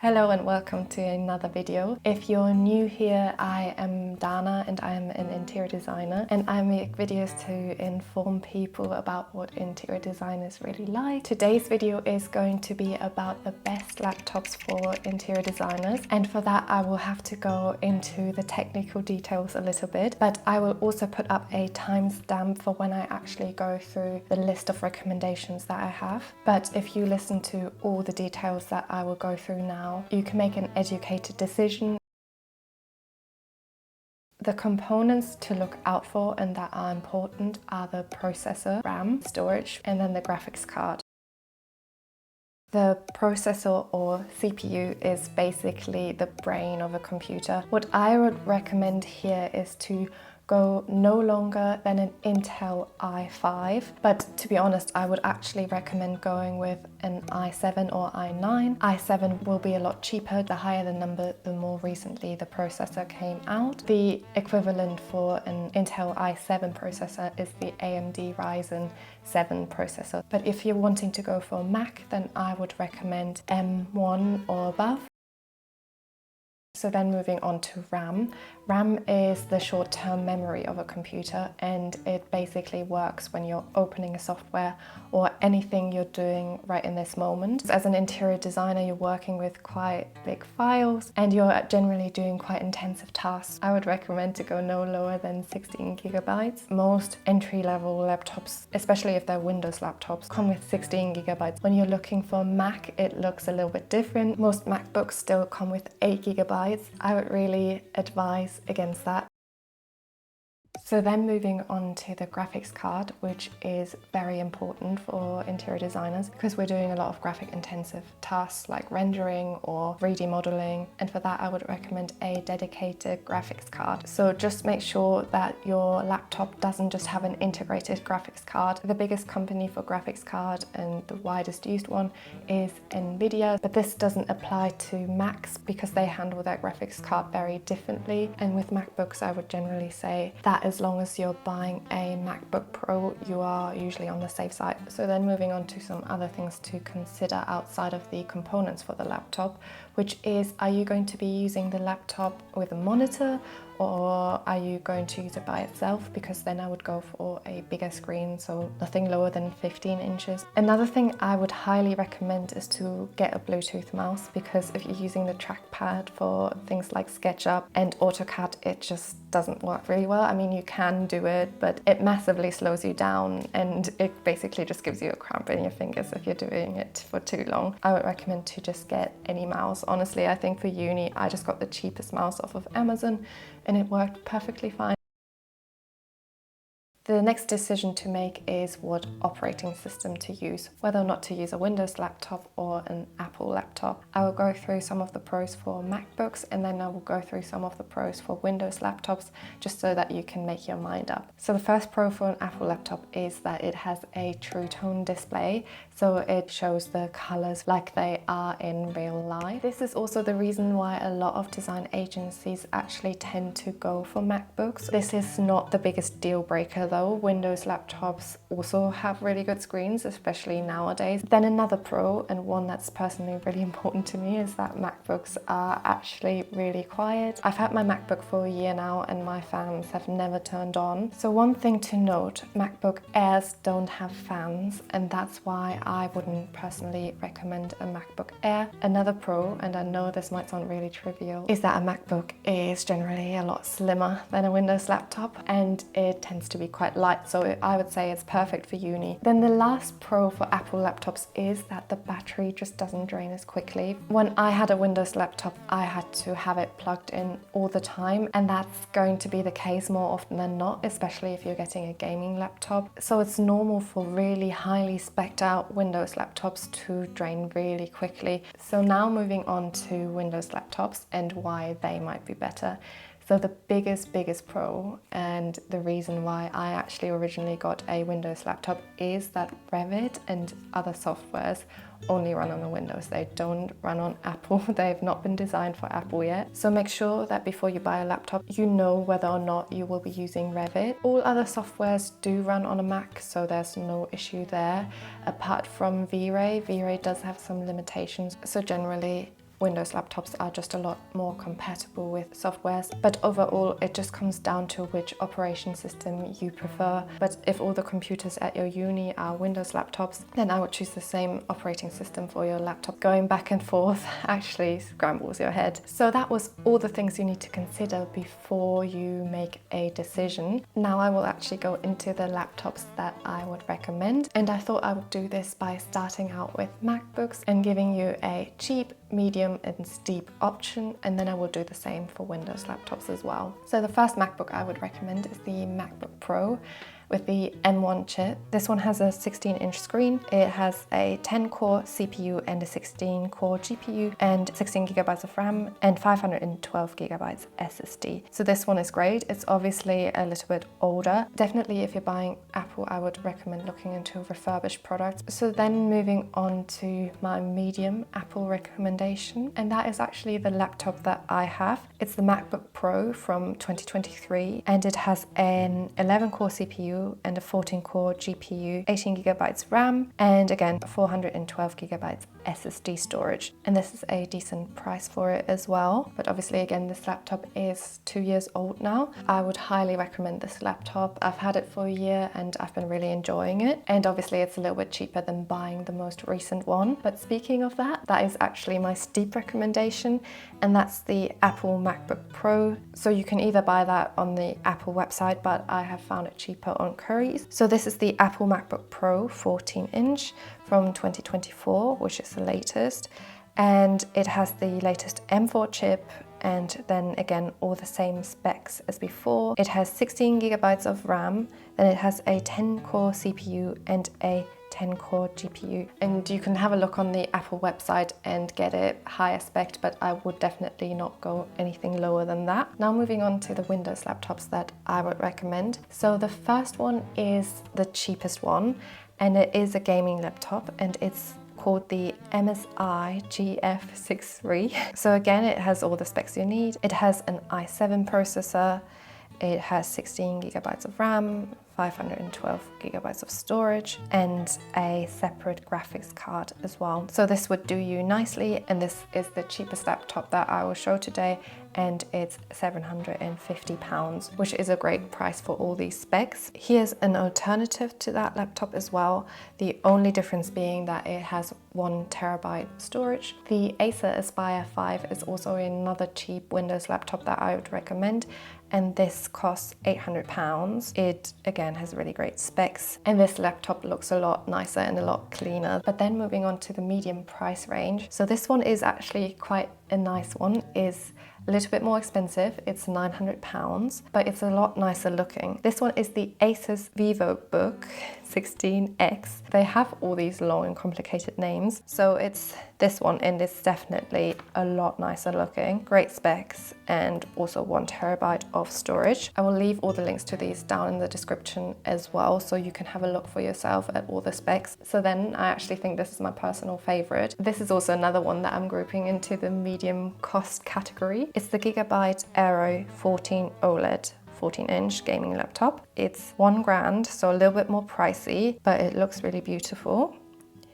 Hello and welcome to another video. If you're new here, I am Dana and I am an interior designer, and I make videos to inform people about what interior design is really like. Today's video is going to be about the best laptops for interior designers, and for that I will have to go into the technical details a little bit, but I will also put up a timestamp for when I actually go through the list of recommendations that I have. But if you listen to all the details that I will go through now, you can make an educated decision. The components to look out for and that are important are the processor, RAM, storage, and then the graphics card. The processor or CPU is basically the brain of a computer. What I would recommend here is to go no longer than an Intel i5, but to be honest, I would actually recommend going with an i7 or i9. i7 will be a lot cheaper. The higher the number, the more recently the processor came out. The equivalent for an Intel i7 processor is the AMD Ryzen 7 processor. But if you're wanting to go for a Mac, then I would recommend M1 or above. So then moving on to RAM. RAM is the short-term memory of a computer, and it basically works when you're opening a software or anything you're doing right in this moment. As an interior designer, you're working with quite big files and you're generally doing quite intensive tasks. I would recommend to go no lower than 16 gigabytes. Most entry-level laptops, especially if they're Windows laptops, come with 16 gigabytes. When you're looking for Mac, it looks a little bit different. Most MacBooks still come with 8 gigabytes. I would really advise against that. So then moving on to the graphics card, which is very important for interior designers because we're doing a lot of graphic intensive tasks like rendering or 3D modeling, and for that I would recommend a dedicated graphics card. So just make sure that your laptop doesn't just have an integrated graphics card. The biggest company for graphics card and the widest used one is Nvidia, but this doesn't apply to Macs because they handle their graphics card very differently, and with MacBooks I would generally say that as long as you're buying a MacBook Pro, you are usually on the safe side. So then moving on to some other things to consider outside of the components for the laptop, which is, are you going to be using the laptop with a monitor, or are you going to use it by itself? Because then I would go for a bigger screen, so nothing lower than 15 inches. Another thing I would highly recommend is to get a Bluetooth mouse, because if you're using the trackpad for things like SketchUp and AutoCAD, it just doesn't work really well. I mean, you can do it, but it massively slows you down and it basically just gives you a cramp in your fingers if you're doing it for too long. I would recommend to just get any mouse. Honestly, I think for uni, I just got the cheapest mouse off of Amazon and it worked perfectly fine. The next decision to make is what operating system to use, whether or not to use a Windows laptop or an Apple laptop. I will go through some of the pros for MacBooks, and then I will go through some of the pros for Windows laptops, just so that you can make your mind up. So the first pro for an Apple laptop is that it has a true tone display, so it shows the colors like they are in real life. This is also the reason why a lot of design agencies actually tend to go for MacBooks. This is not the biggest deal breaker though. Windows laptops also have really good screens, especially nowadays. Then another pro, and one that's personally really important to me, is that MacBooks are actually really quiet. I've had my MacBook for a year now and my fans have never turned on. So one thing to note, MacBook Airs don't have fans, and that's why I wouldn't personally recommend a MacBook Air. Another pro, and I know this might sound really trivial, is that a MacBook is generally a lot slimmer than a Windows laptop, and it tends to be quite light, so I would say it's perfect for uni. Then the last pro for Apple laptops is that the battery just doesn't drain as quickly. When I had a Windows laptop, I had to have it plugged in all the time, and that's going to be the case more often than not, especially if you're getting a gaming laptop. So it's normal for really highly spec'd out Windows laptops to drain really quickly. So now moving on to Windows laptops and why they might be better. So the biggest pro, and the reason why I actually originally got a Windows laptop, is that Revit and other softwares only run on the Windows. They don't run on Apple. They've not been designed for Apple yet. So make sure that before you buy a laptop, you know whether or not you will be using Revit. All other softwares do run on a Mac, so there's no issue there. Apart from V-Ray does have some limitations. So generally, Windows laptops are just a lot more compatible with softwares. But overall, it just comes down to which operation system you prefer. But if all the computers at your uni are Windows laptops, then I would choose the same operating system for your laptop. Going back and forth actually scrambles your head. So that was all the things you need to consider before you make a decision. Now I will actually go into the laptops that I would recommend, and I thought I would do this by starting out with MacBooks and giving you a cheap, medium and steep option, and then I will do the same for Windows laptops as well. So the first MacBook I would recommend is the MacBook Pro with the M1 chip. This one has a 16-inch screen. It has a 10-core CPU and a 16-core GPU and 16 gigabytes of RAM and 512 gigabytes SSD. So this one is great. It's obviously a little bit older. Definitely if you're buying Apple, I would recommend looking into refurbished products. So then moving on to my medium Apple recommendation, and that is actually the laptop that I have. It's the MacBook Pro from 2023, and it has an 11-core CPU and a 14-core GPU, 18 gigabytes RAM, and again 412 gigabytes SSD storage. And this is a decent price for it as well. But obviously again, this laptop is 2 years old now. I would highly recommend this laptop. I've had it for a year and I've been really enjoying it. And obviously it's a little bit cheaper than buying the most recent one. But speaking of that, that is actually my steep recommendation, and that's the Apple MacBook Pro. So you can either buy that on the Apple website, but I have found it cheaper on Currys. So this is the Apple MacBook Pro 14-inch from 2024, which is the latest, and it has the latest M4 chip, and then again all the same specs as before. It has 16 gigabytes of RAM, then it has a 10-core CPU and a 10-core GPU, and you can have a look on the Apple website and get it higher spec, but I would definitely not go anything lower than that. Now moving on to the Windows laptops that I would recommend. So the first one is the cheapest one, and it is a gaming laptop, and it's called the MSI GF63. So again, it has all the specs you need. It has an i7 processor, it has 16 gigabytes of RAM, 512 gigabytes of storage, and a separate graphics card as well. So this would do you nicely, and this is the cheapest laptop that I will show today, and it's £750, which is a great price for all these specs. Here's an alternative to that laptop as well, the only difference being that it has 1 terabyte storage. The Acer Aspire 5 is also another cheap Windows laptop that I would recommend, and this costs £800. It again has really great specs, and this laptop looks a lot nicer and a lot cleaner. But then moving on to the medium price range. So this one is actually quite a nice one. Is a little bit more expensive, it's £900, but it's a lot nicer looking. This one is the Asus VivoBook 16X. They have all these long and complicated names, so it's this one, and it's definitely a lot nicer looking. Great specs, and also 1 terabyte of storage. I will leave all the links to these down in the description as well, so you can have a look for yourself at all the specs. So then I actually think this is my personal favorite. This is also another one that I'm grouping into the medium cost category. It's the Gigabyte Aero 14 OLED 14-inch gaming laptop. It's £1,000, so a little bit more pricey, but it looks really beautiful.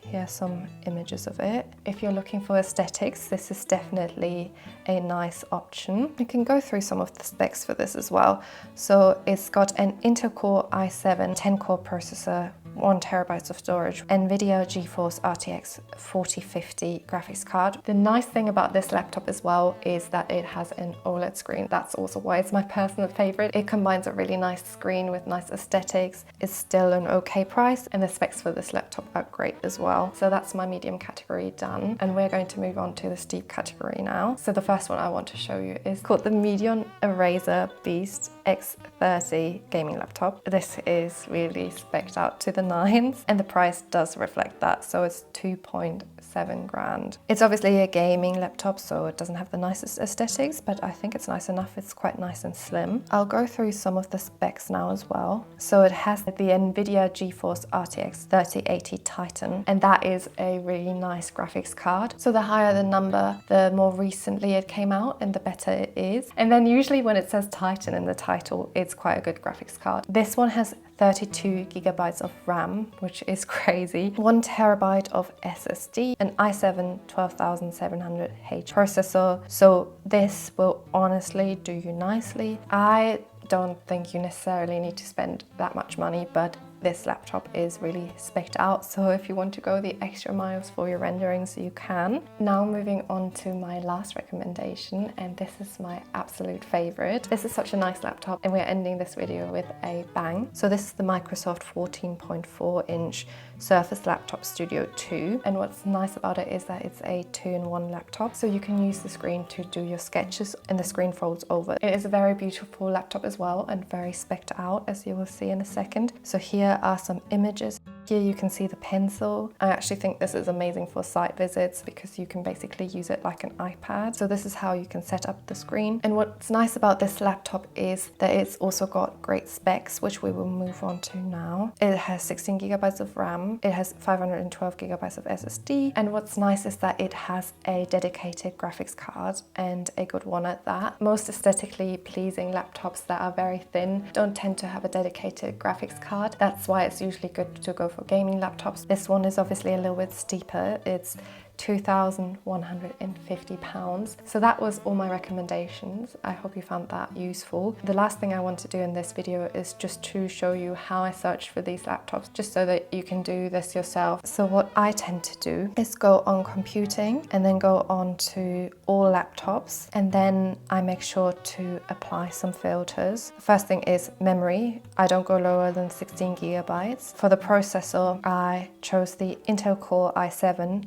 Here's some images of it. If you're looking for aesthetics, this is definitely a nice option. You can go through some of the specs for this as well. So it's got an Intel Core i7 10-core processor, 1 terabyte of storage, NVIDIA GeForce RTX 4050 graphics card. The nice thing about this laptop as well is that it has an OLED screen. That's also why it's my personal favorite. It combines a really nice screen with nice aesthetics. It's still an okay price, and the specs for this laptop are great as well. So that's my medium category done, and we're going to move on to the steep category now. So the first one I want to show you is called the Medion Eraser Beast X30 gaming laptop. This is really spec'd out to the nines, and the price does reflect that, so it's 2.7 grand. It's obviously a gaming laptop, so it doesn't have the nicest aesthetics, but I think it's nice enough. It's quite nice and slim. I'll go through some of the specs now as well. So it has the NVIDIA GeForce RTX 3080 Titan, and that is a really nice graphics card. So the higher the number, the more recently it came out, and the better it is. And then usually when it says Titan in the title, it's quite a good graphics card. This one has 32 gigabytes of RAM RAM, which is crazy, 1 terabyte of SSD, an i7 12700H processor. So this will honestly do you nicely. I don't think you necessarily need to spend that much money, but this laptop is really spec'd out, so if you want to go the extra miles for your renderings, you can. Now moving on to my last recommendation, and this is my absolute favorite. This is such a nice laptop, and we're ending this video with a bang. So this is the Microsoft 14.4-inch Surface Laptop Studio 2, and what's nice about it is that it's a 2-in-1 laptop, so you can use the screen to do your sketches and the screen folds over. It is a very beautiful laptop as well, and very spec'd out, as you will see in a second. So here are some images. Here you can see the pencil. I actually think this is amazing for site visits because you can basically use it like an iPad. So this is how you can set up the screen. And what's nice about this laptop is that it's also got great specs, which we will move on to now. It has 16 gigabytes of RAM. It has 512 gigabytes of SSD. And what's nice is that it has a dedicated graphics card, and a good one at that. Most aesthetically pleasing laptops that are very thin don't tend to have a dedicated graphics card. That's why it's usually good to go for gaming laptops. This one is obviously a little bit steeper. It's £2,150. So that was all my recommendations. I hope you found that useful. The last thing I want to do in this video is just to show you how I searched for these laptops, just so that you can do this yourself. So what I tend to do is go on computing and then go on to all laptops, and then I make sure to apply some filters. The first thing is memory. I don't go lower than 16 gigabytes. For the processor, I chose the Intel Core i7,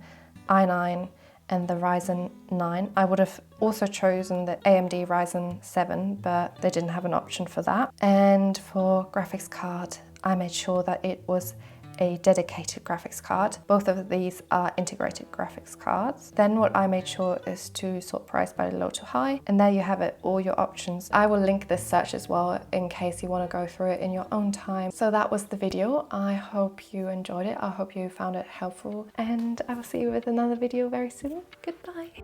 i9 and the Ryzen 9. I would have also chosen the AMD Ryzen 7, but they didn't have an option for that. And for graphics card, I made sure that it was a dedicated graphics card. Both of these are integrated graphics cards. Then what I made sure is to sort price by low to high, and there you have it, all your options. I will link this search as well in case you want to go through it in your own time. So that was the video. I hope you enjoyed it. I hope you found it helpful, and I will see you with another video very soon. Goodbye.